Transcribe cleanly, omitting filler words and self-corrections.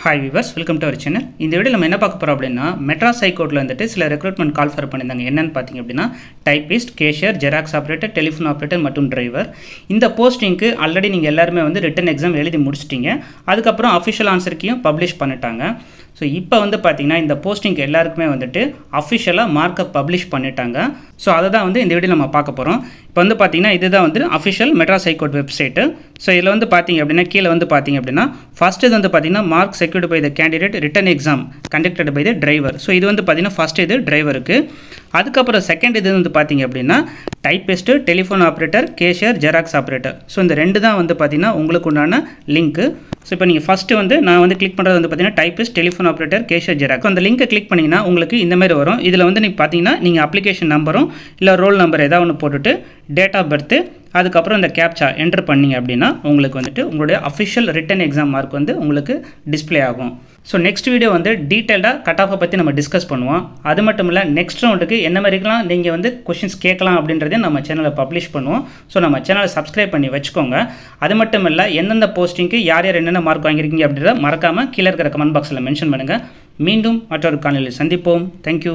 Hi viewers, welcome to our channel. இந்த வீடியோல நம்ம என்ன பார்க்க போறோம் அப்படினா மெட்ராஸ் ஹைகோர்ட்ல வந்துட்டு சில ரெக்ரூட்மென்ட் கால் ஃபர் பண்ணிருந்தாங்க. என்னன்னு பாத்தீங்க அப்படினா typist, cashier, xerox operator, telephone operator மற்றும் டிரைவர். இந்த போஸ்டிங்க்கு ஆல்ரெடி நீங்க எல்லாரும் வந்து ரிட்டன் எக்ஸாம் எழுதி முடிச்சிட்டீங்க. அதுக்கு அப்புறம் ஆபீஷியல் ஆன்சர் கீயும் பப்ளிஷ் பண்ணிட்டாங்க. ஸோ இப்போ வந்து பார்த்தீங்கன்னா இந்த போஸ்டிங் எல்லாருக்குமே வந்துட்டு அஃபிஷியலாக மார்க்கை பப்ளிஷ் பண்ணிட்டாங்க. ஸோ அதை தான் வந்து இந்த வீடியோ நம்ம பார்க்க போகிறோம். இப்போ வந்து பார்த்தீங்கன்னா இதுதான் வந்து official Madras high court website. So இதில் வந்து பார்த்தீங்க அப்படின்னா கீழே வந்து பார்த்தீங்க அப்படின்னா ஃபர்ஸ்ட் இது வந்து பார்த்தீங்கன்னா mark secured by the candidate written exam conducted by the driver. So இது வந்து பார்த்தீங்கன்னா ஃபர்ஸ்ட் இது டிரைவருக்கு. அதுக்கப்புறம் செகண்ட் இது வந்து பார்த்தீங்க அப்படின்னா typist, telephone operator, cashier, xerox operator. So இந்த ரெண்டு தான் வந்து பார்த்தீங்கன்னா உங்களுக்கு உண்டான லிங்க்கு. ஸோ இப்போ நீங்கள் ஃபஸ்ட்டு வந்து நான் வந்து கிளிக் பண்ணுறது வந்து பார்த்தீங்கன்னா typist, telephone operator, cashier, xerox. அந்த லிங்கை கிளிக் பண்ணிங்கன்னா உங்களுக்கு இந்த மாதிரி வரும். இதில் வந்து நீங்கள் பார்த்தீங்கன்னா நீங்கள் அப்ளிகேஷன் நம்பரும் இல்லை ரோல் நம்பர் ஏதாவது ஒன்று போட்டுட்டு டேட் ஆஃப் பர்த்து அதுக்கப்புறம் இந்த கேப்சா என்டர் பண்ணிங்க அப்படின்னா உங்களுக்கு வந்துட்டு உங்களுடைய அஃபிஷியல் ரிட்டன் எக்ஸாம் மார்க் வந்து உங்களுக்கு டிஸ்பிளே ஆகும். ஸோ நெக்ஸ்ட் வீடியோ வந்து டீட்டெயிலாக கட் ஆஃபை பற்றி நம்ம டிஸ்கஸ் பண்ணுவோம். அது மட்டும் இல்லை நெக்ஸ்ட் ரவுண்டுக்கு என்ன மாதிரிலாம் நீங்கள் வந்து கொஷின்ஸ் கேட்கலாம் அப்படின்றதையும் நம்ம சேனலில் பப்ளிஷ் பண்ணுவோம். ஸோ நம்ம சேனலை சப்ஸ்கிரைப் பண்ணி வச்சுக்கோங்க. அது மட்டும் இல்லை எந்தெந்த போஸ்டிங்க்கு யார் யார் என்னென்ன மார்க் வாங்கியிருக்கீங்க அப்படின்றத மறக்காமல் கீழே இருக்கிற கமெண்ட் பாக்ஸில் மென்ஷன் பண்ணுங்கள். மீண்டும் மற்றொரு காணொளியில் சந்திப்போம். தேங்க்யூ.